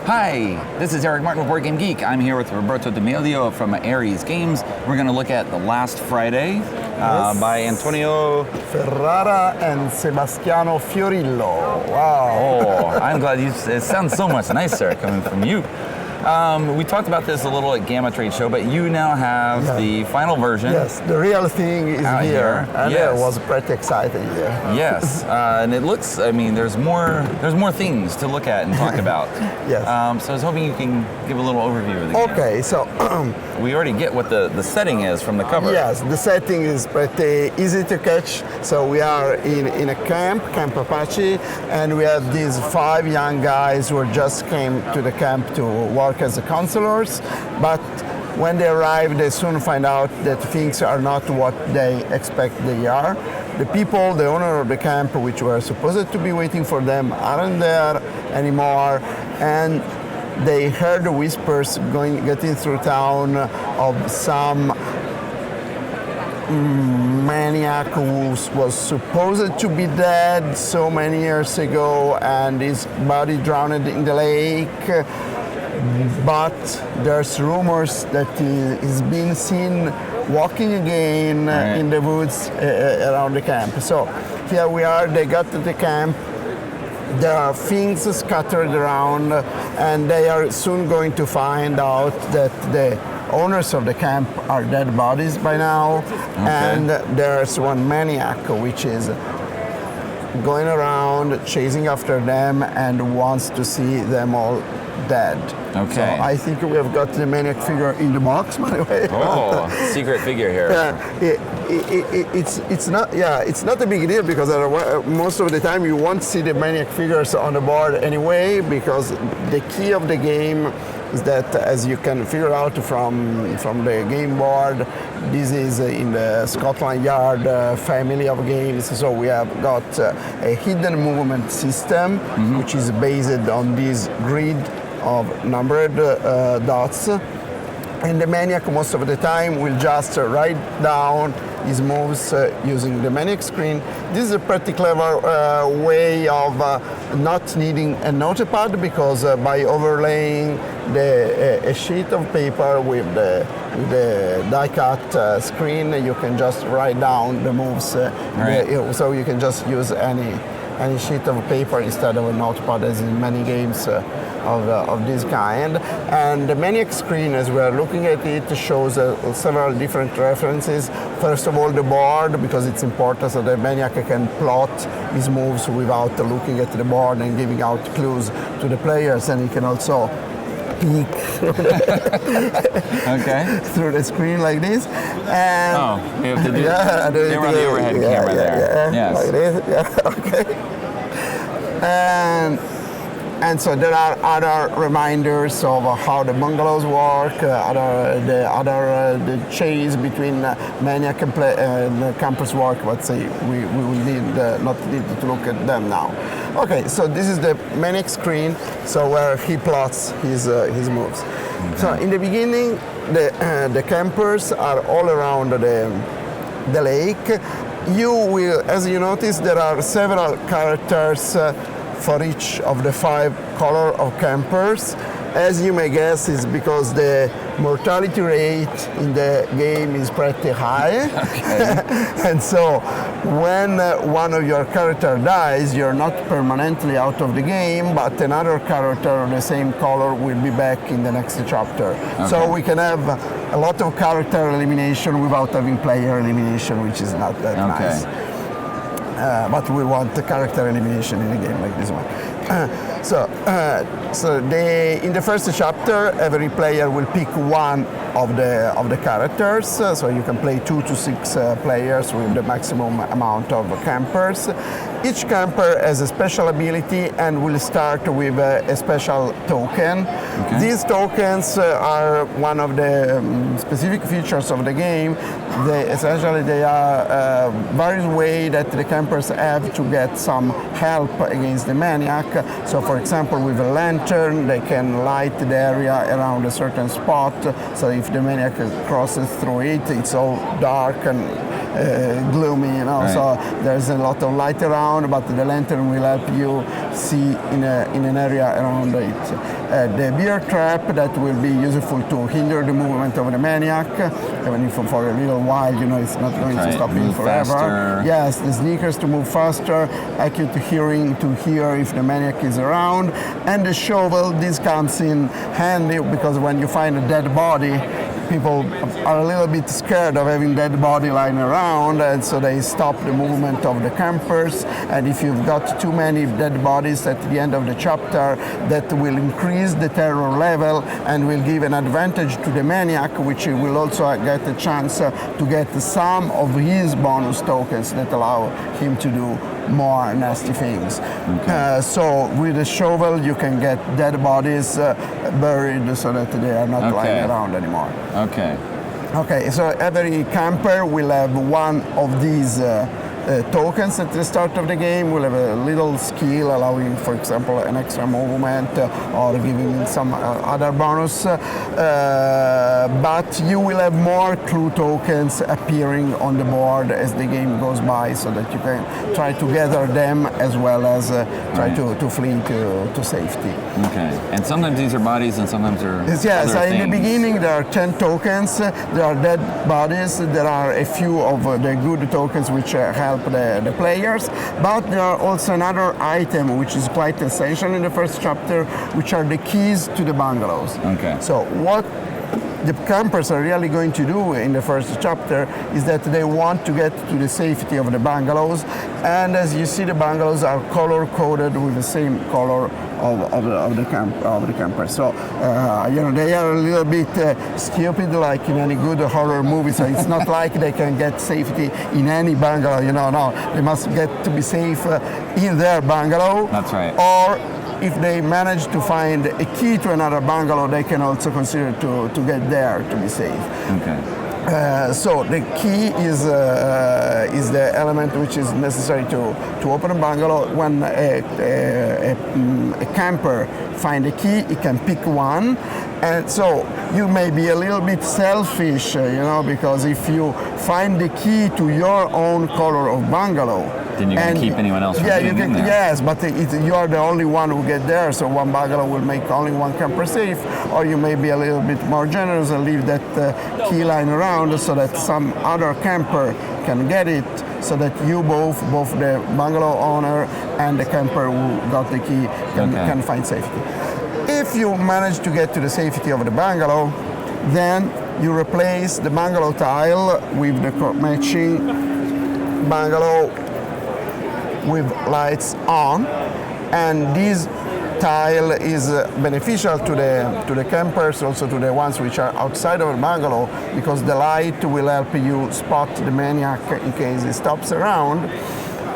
Hi, this is Eric Martin with BoardGameGeek. I'm here with Roberto D'Amelio from Aries Games. We're going to look at The Last Friday by Antonio Ferrara and Sebastiano Fiorillo. Wow. Oh, I'm glad it sounds so much nicer coming from you. We talked about this a little at Gamma Trade Show, but you now have the final version. Yes, the real thing is here. And I was pretty excited here. Yes, and it looks, I mean, there's more things to look at and talk about. Yes. So I was hoping you can give a little overview of the game. Okay, so we already get what the setting is from the cover. Yes, the setting is pretty easy to catch. So we are in a Camp Apache, and we have these 5 young guys who just came to the camp to work as counselors, but when they arrive, they soon find out that things are not what they expect they are. The people, the owner of the camp, which were supposed to be waiting for them, aren't there anymore, and they heard the whispers getting through town of some maniac who was supposed to be dead so many years ago, and his body drowned in the lake. But there's rumors that he's been seen walking again in the woods around the camp. So here we are, they got to the camp. There are things scattered around, and they are soon going to find out that the owners of the camp are dead bodies by now. And there's one maniac which is going around chasing after them and wants to see them all dead. Okay. So I think we have got the maniac figure in the box, by the way. Oh, secret figure here. It's not a big deal because most of the time you won't see the maniac figures on the board anyway, because the key of the game is that, as you can figure out from the game board, this is in the Scotland Yard family of games. So we have got a hidden movement system, which is based on this grid of numbered dots. And the maniac most of the time will just write down his moves using the maniac screen. This is a pretty clever way of not needing a notepad, because by overlaying a sheet of paper with the die-cut screen, you can just write down the moves. So you can just use any sheet of paper instead of a notepad, as in many games of this kind. And the maniac screen, as we're looking at it, shows several different references. First of all, the board, because it's important so the maniac can plot his moves without looking at the board and giving out clues to the players, and he can also peek through the screen like this. And we have to do they run the overhead camera there. Yes. Like this. Okay. And so there are other reminders of how the bungalows work, the chase between maniac and the campers work. But say we will not need to look at them now. Okay, so this is the maniac screen, so where he plots his moves. So in the beginning, the campers are all around the lake. You will, as you notice, there are several characters for each of the 5 color of campers. As you may guess, is because the mortality rate in the game is pretty high. And so when one of your character dies, you're not permanently out of the game, but another character of the same color will be back in the next chapter. So we can have a lot of character elimination without having player elimination, which is not that nice. But we want the character elimination in a game like this one. In the first chapter, every player will pick one of the characters. So you can play 2 to 6 players with the maximum amount of campers. Each camper has a special ability and will start with a special token. These tokens are one of the specific features of the game. They are various ways that the campers have to get some help against the maniac. So for example, with a lantern, they can light the area around a certain spot. So if the maniac crosses through it, it's all dark and gloomy, you know. Right. So there's a lot of light around, but the lantern will help you see in an area around it. The beer trap that will be useful to hinder the movement of the maniac, even if for a little while, you know, it's not going to stop him forever. Faster. Yes, the sneakers to move faster, acute hearing to hear if the maniac is around, and the shovel. This comes in handy because when you find a dead body, people are a little bit scared of having dead body lying around, and so they stop the movement of the campers. And if you've got too many dead bodies at the end of the chapter, that will increase the terror level and will give an advantage to the maniac, which will also get a chance to get some of his bonus tokens that allow him to do more nasty things. Okay. So with a shovel you can get dead bodies buried so that they are not lying around anymore. Okay. Okay, so every camper will have one of these tokens at the start of the game. We'll have a little skill allowing, for example, an extra movement or giving some other bonus. But you will have more clue tokens appearing on the board as the game goes by, so that you can try to gather them as well as try to flee to safety. Okay. And sometimes these are bodies and sometimes they're Yes, other in the things. beginning there are 10 tokens, there are dead bodies, there are a few of the good tokens which help the players, but there are also another item which is quite essential in the first chapter, which are the keys to the bungalows. Okay. So what the campers are really going to do in the first chapter is that they want to get to the safety of the bungalows, and as you see, the bungalows are color coded with the same color of the camper. So you know, they are a little bit stupid, like in any good horror movie. So it's not like they can get safety in any bungalow. You know, no, they must get to be safe in their bungalow. That's right. Or if they manage to find a key to another bungalow, they can also consider to get there to be safe. Okay. So the key is the element which is necessary to open a bungalow. When a camper finds a key, he can pick one. And so you may be a little bit selfish, you know, because if you find the key to your own color of bungalow, then you can keep anyone else from you getting in there. Yes, but you are the only one who get there, so one bungalow will make only one camper safe. Or you may be a little bit more generous and leave that key lying around so that some other camper can get it, so that you both the bungalow owner and the camper who got the key can find safety. If you manage to get to the safety of the bungalow, then you replace the bungalow tile with the matching bungalow with lights on, and this tile is beneficial to the campers, also to the ones which are outside of the bungalow, because the light will help you spot the maniac in case he stops around.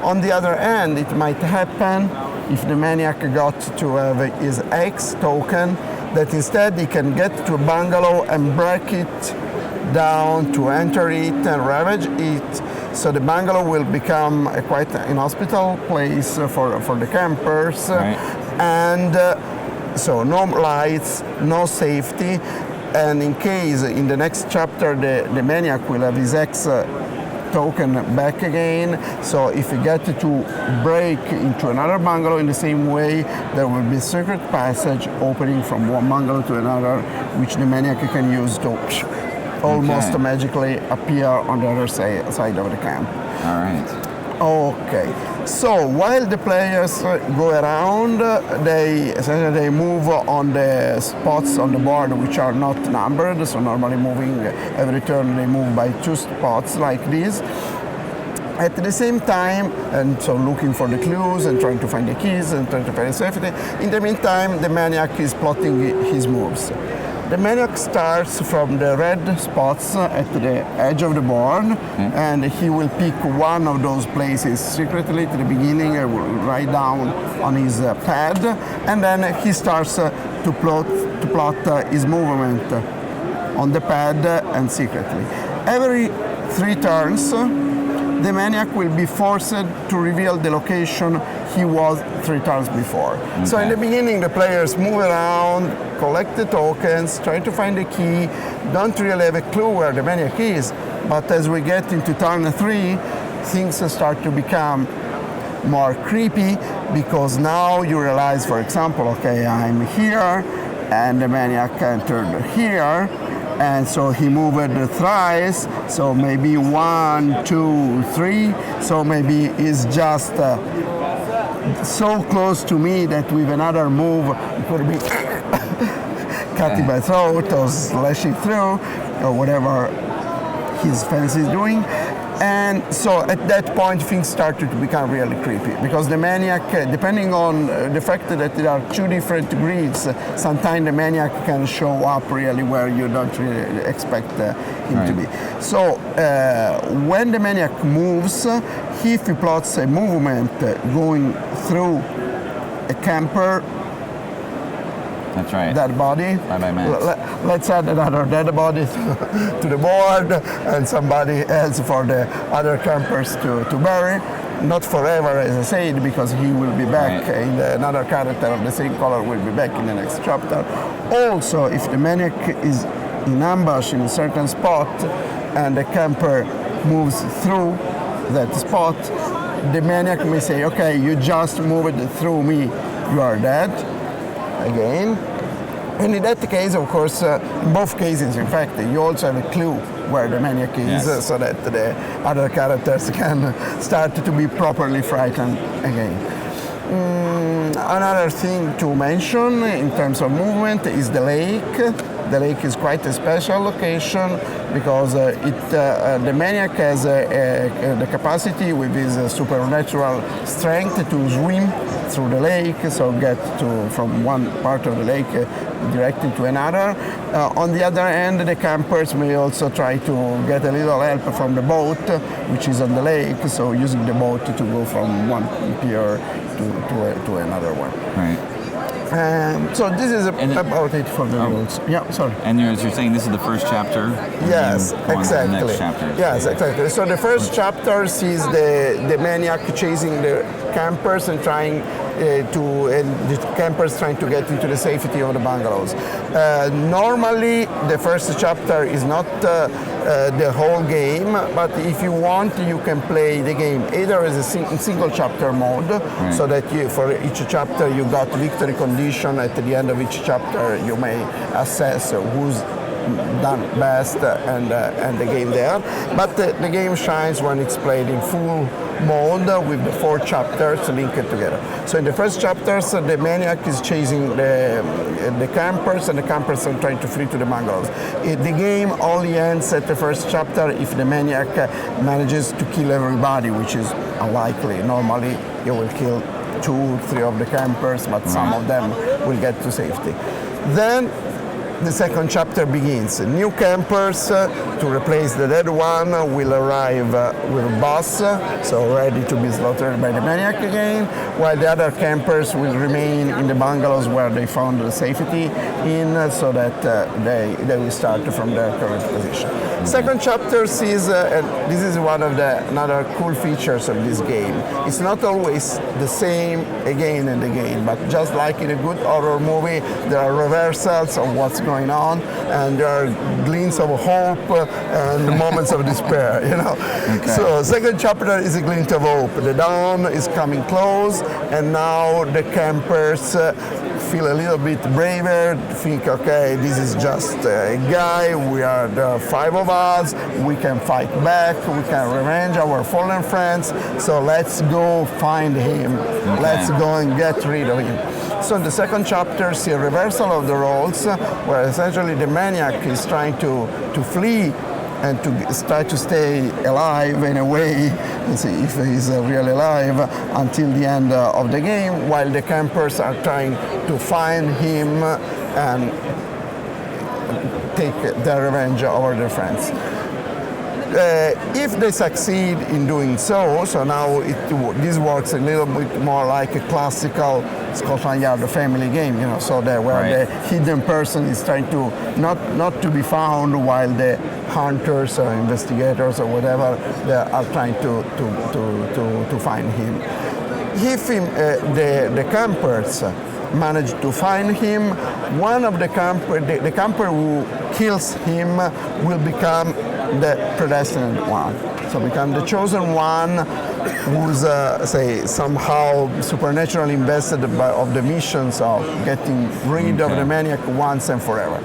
On the other hand, it might happen if the maniac got to have his X token, that instead he can get to a bungalow and break it down to enter it and ravage it. So the bungalow will become a quite inhospitable place for the campers. Right. And so no lights, no safety. And in case in the next chapter the maniac will have his X token back again, so if you get to break into another bungalow in the same way, there will be a secret passage opening from one bungalow to another, which the maniac can use to almost magically appear on the other side of the camp. All right. Okay, so while the players go around, they move on the spots on the board which are not numbered. So normally moving every turn, they move by 2 spots like this. At the same time, and so looking for the clues and trying to find the keys and trying to find safety. In the meantime, the maniac is plotting his moves. The maniac starts from the red spots at the edge of the board, and he will pick one of those places secretly to the beginning, write down on his pad, and then he starts to plot his movement on the pad and secretly. Every 3 turns, the maniac will be forced to reveal the location he was 3 turns before. Okay. So in the beginning, the players move around, collect the tokens, try to find the key, don't really have a clue where the maniac is. But as we get into turn 3, things start to become more creepy, because now you realize, for example, okay, I'm here, and the maniac entered here, and so he moved thrice, so maybe 1, 2, 3, so maybe he's just so close to me that with another move it could be cutting my throat or slashing through or whatever his fence is doing. And so at that point things started to become really creepy, because the maniac, depending on the fact that there are 2 different grids, sometimes the maniac can show up really where you don't really expect him to be. So when the maniac moves, if he plots a movement going through a camper, that's right. dead body. Bye-bye, Max. Let's add another dead body to the board, and somebody else for the other campers to bury. Not forever, as I said, because he will be back in another character of the same color will be back in the next chapter. Also, if the maniac is in ambush in a certain spot and the camper moves through that spot, the maniac may say, okay, you just moved through me, you are dead. Again. And in that case, of course, in both cases, in fact, you also have a clue where the maniac is, so that the other characters can start to be properly frightened again. Another thing to mention in terms of movement is the lake. The lake is quite a special location, because the maniac has the capacity with his supernatural strength to swim through the lake, so get from one part of the lake directly to another. On the other hand, the campers may also try to get a little help from the boat, which is on the lake, so using the boat to go from one pier to another one. Right. So this is about it for the rules. Yeah, sorry. And as you're saying, this is the first chapter? Yes, exactly. The next chapter. Yes, exactly. So the first chapter sees the maniac chasing the campers and trying the campers trying to get into the safety of the bungalows. Normally, the first chapter is not the whole game, but if you want, you can play the game either as a single chapter mode, so that for each chapter you got victory condition. At the end of each chapter, you may assess who's done best and the game there. But the game shines when it's played in full mode with the 4 chapters linked together. So in the first chapters, the maniac is chasing the campers, and the campers are trying to flee to the bungalows. The game only ends at the first chapter if the maniac manages to kill everybody, which is unlikely. Normally, you will kill 2, 3 of the campers, but some of them will get to safety. Then the second chapter begins. New campers to replace the dead one will arrive with a boss, so ready to be slaughtered by the maniac again, while the other campers will remain in the bungalows where they found the safety in, so that they will start from their current position. Second chapter sees, and this is one of the another cool features of this game, it's not always the same again and again, but just like in a good horror movie, there are reversals of what's going on, and there are glints of hope and moments of despair, you know. Okay. So second chapter is a glint of hope. The dawn is coming close, and now the campers feel a little bit braver, think, okay, this is just a guy, we are the 5 of us, we can fight back, we can revenge our fallen friends, so let's go find him, let's go and get rid of him. So in the second chapter, see a reversal of the roles, where essentially the maniac is trying to flee and to try to stay alive in a way, let's see if he's really alive, until the end of the game, while the campers are trying to find him and take their revenge over their friends. If they succeed in doing so now this works a little bit more like a classical Scotland Yard family game, so where Right. the hidden person is trying to not to be found while the hunters or investigators or whatever they are trying to find him. If the campers manage to find him, one of the camper who kills him will become the predestined one. So become the chosen one who's somehow supernaturally invested of the missions of getting rid of the maniac once and forever.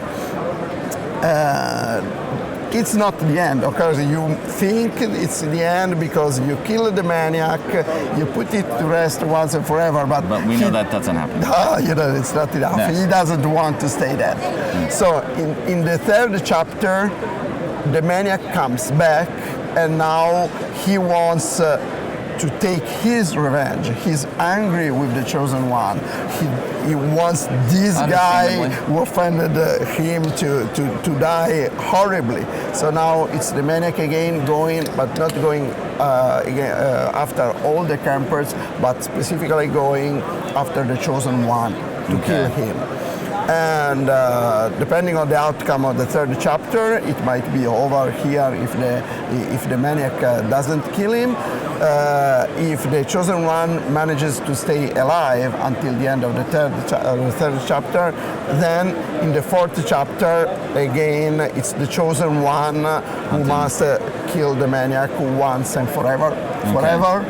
It's not the end. Of course, you think it's the end because you kill the maniac, you put it to rest once and forever, but we know that doesn't happen. It's not enough. Yes. He doesn't want to stay dead. So in the third chapter, the maniac comes back, and now he wants to take his revenge. He's angry with the chosen one. He wants this guy who offended him to die horribly. So now it's the maniac again going, but not going after all the campers, but specifically going after the chosen one to kill him. And depending on the outcome of the third chapter, it might be over here if the maniac doesn't kill him. If the chosen one manages to stay alive until the end of the third chapter, then in the fourth chapter, again, it's the chosen one who must kill the maniac once and forever. Forever.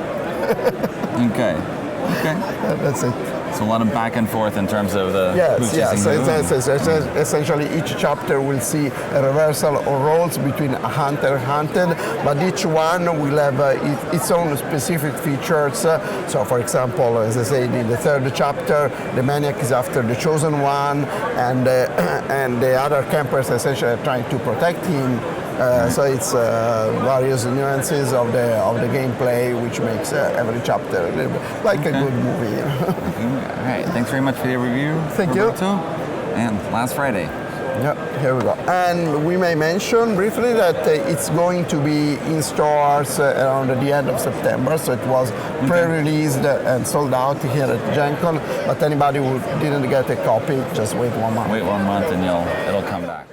Okay. That's it. So a lot of back and forth in terms of the who's chasing who. So essentially each chapter will see a reversal of roles between a hunter and hunted, but each one will have its own specific features. So for example, as I said, in the third chapter, the maniac is after the chosen one, and the other campers essentially are trying to protect him. So it's various nuances of the gameplay, which makes every chapter like a good movie. All right, thanks very much for the review. Thank you. Roberto. And last Friday. Yeah, here we go. And we may mention briefly that it's going to be in stores around the end of September, so it was pre-released and sold out here at Gen Con, but anybody who didn't get a copy, just wait 1 month. Wait 1 month and it'll come back.